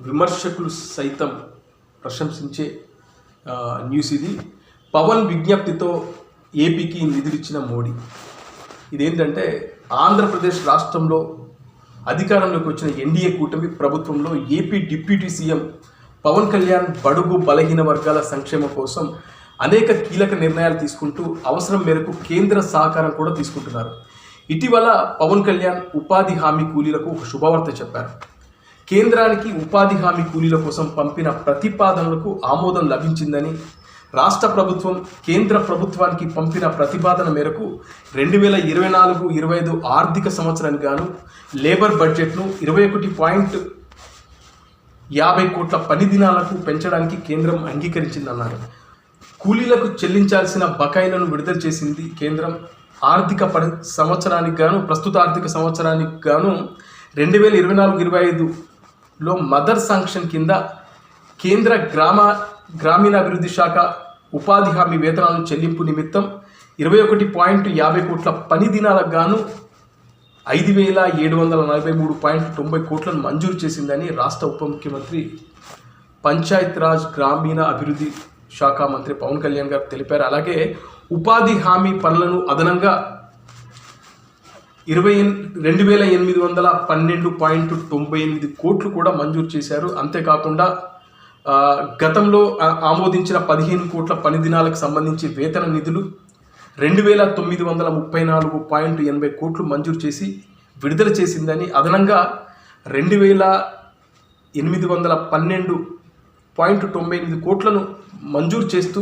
విమర్శకులు సైతం ప్రశంసించే న్యూస్ ఇది. పవన్ విజ్ఞప్తితో ఏపీకి నిధులిచ్చిన మోడీ. ఇదేంటంటే ఆంధ్రప్రదేశ్ రాష్ట్రంలో అధికారంలోకి వచ్చిన ఎన్డీఏ కూటమి ప్రభుత్వంలో AP deputy CM Pawan Kalyan బడుగు బలహీన వర్గాల సంక్షేమం కోసం అనేక కీలక నిర్ణయాలు తీసుకుంటూ అవసరం మేరకు కేంద్ర సహకారం కూడా తీసుకుంటున్నారు. ఇటీవల పవన్ కళ్యాణ్ ఉపాధి హామీ కూలీలకు ఒక శుభవార్త చెప్పారు. కేంద్రానికి ఉపాధి హామీ కూలీల కోసం పంపిన ప్రతిపాదనలకు ఆమోదం లభించిందని, రాష్ట్ర ప్రభుత్వం కేంద్ర ప్రభుత్వానికి పంపిన ప్రతిపాదన మేరకు 2024-25 ఆర్థిక సంవత్సరానికి గాను లేబర్ బడ్జెట్ను 21.50 కోట్ల పని దినాలకు పెంచడానికి కేంద్రం అంగీకరించిందన్నారు. కూలీలకు చెల్లించాల్సిన బకాయిలను విడుదల చేసింది కేంద్రం. ప్రస్తుత ఆర్థిక సంవత్సరానికి గాను 2024-25లో మదర్ శాంక్షన్ కింద కేంద్ర గ్రామీణాభివృద్ధి శాఖ ఉపాధి హామీ వేతనాలను చెల్లింపు నిమిత్తం 21.50 కోట్ల పని దినాలకు గాను 5,743.90 కోట్లను మంజూరు చేసిందని రాష్ట్ర ఉప ముఖ్యమంత్రి పంచాయత్ రాజ్ గ్రామీణ అభివృద్ధి శాఖ మంత్రి పవన్ కళ్యాణ్ గారు తెలిపారు. అలాగే ఉపాధి హామీ పనులను అదనంగా 2,812.98 కోట్లు కూడా మంజూరు చేశారు. అంతేకాకుండా గతంలో ఆమోదించిన 15 కోట్ల పని దినాలకు సంబంధించి వేతన నిధులు 2,934.80 కోట్లు మంజూరు చేసి విడుదల చేసిందని, అదనంగా 2,812.98 కోట్లను మంజూరు చేస్తూ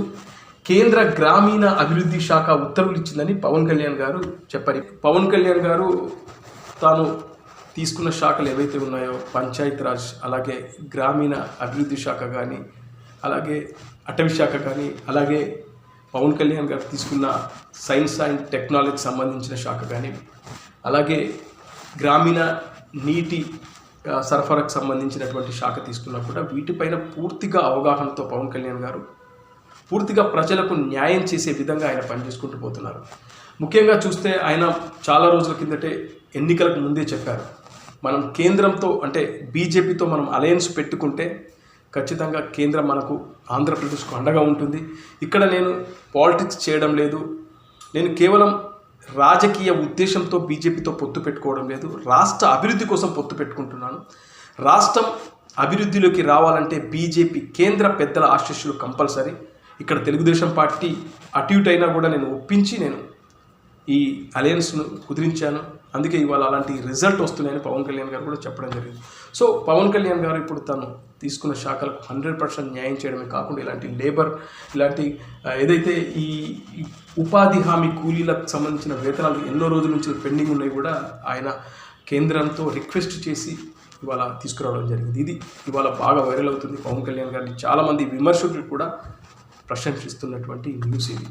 కేంద్ర గ్రామీణ అభివృద్ధి శాఖ ఉత్తర్వులు ఇచ్చిందని పవన్ కళ్యాణ్ గారు చెప్పారు. పవన్ కళ్యాణ్ గారు తాను తీసుకున్న శాఖలు ఏవైతే ఉన్నాయో పంచాయత్ రాజ్, అలాగే గ్రామీణ అభివృద్ధి శాఖ కానీ, అలాగే అటవీ శాఖ కానీ, అలాగే పవన్ కళ్యాణ్ గారు తీసుకున్న సైన్స్ అండ్ టెక్నాలజీకి సంబంధించిన శాఖ కానీ, అలాగే గ్రామీణ నీటి సరఫరాకు సంబంధించినటువంటి శాఖ తీసుకున్నా కూడా వీటిపైన పూర్తిగా అవగాహనతో పవన్ కళ్యాణ్ గారు పూర్తిగా ప్రజలకు న్యాయం చేసే విధంగా ఆయన పనిచేసుకుంటూ పోతున్నారు. ముఖ్యంగా చూస్తే ఆయన చాలా రోజుల కిందటే ఎన్నికలకు ముందే చెప్పారు, మనం కేంద్రంతో అంటే బీజేపీతో మనం అలయన్స్ పెట్టుకుంటే ఖచ్చితంగా కేంద్రం మనకు ఆంధ్రప్రదేశ్కు అండగా ఉంటుంది. ఇక్కడ నేను పాలిటిక్స్ చేయడం లేదు, నేను కేవలం రాజకీయ ఉద్దేశంతో బీజేపీతో పొత్తు పెట్టుకోవడం లేదు, రాష్ట్ర అభివృద్ధి కోసం పొత్తు పెట్టుకుంటున్నాను. రాష్ట్రం అభివృద్ధిలోకి రావాలంటే బీజేపీ కేంద్ర పెద్దల ఆశీస్సులు కంపల్సరీ. ఇక్కడ తెలుగుదేశం పార్టీ అటు ఇటు అయినా కూడా నేను ఒప్పించి నేను ఈ అలయన్స్ను కుదిరించాను. అందుకే ఇవాళ అలాంటి రిజల్ట్ వస్తున్నాయని పవన్ కళ్యాణ్ గారు కూడా చెప్పడం జరిగింది. సో పవన్ కళ్యాణ్ గారు ఇప్పుడు తను తీసుకున్న శాఖలకు 100% న్యాయం చేయడమే కాకుండా ఇలాంటి ఏదైతే ఈ ఉపాధి హామీ కూలీలకు సంబంధించిన వేతనాలు ఎన్నో రోజుల నుంచి పెండింగ్ ఉన్నాయి కూడా ఆయన కేంద్రంతో రిక్వెస్ట్ చేసి ఇవాళ తీసుకురావడం జరిగింది. ఇది ఇవాళ బాగా వైరల్ అవుతుంది. పవన్ కళ్యాణ్ గారిని చాలామంది విమర్శకులు కూడా ప్రశంసిస్తున్నటువంటి న్యూస్ ఇది.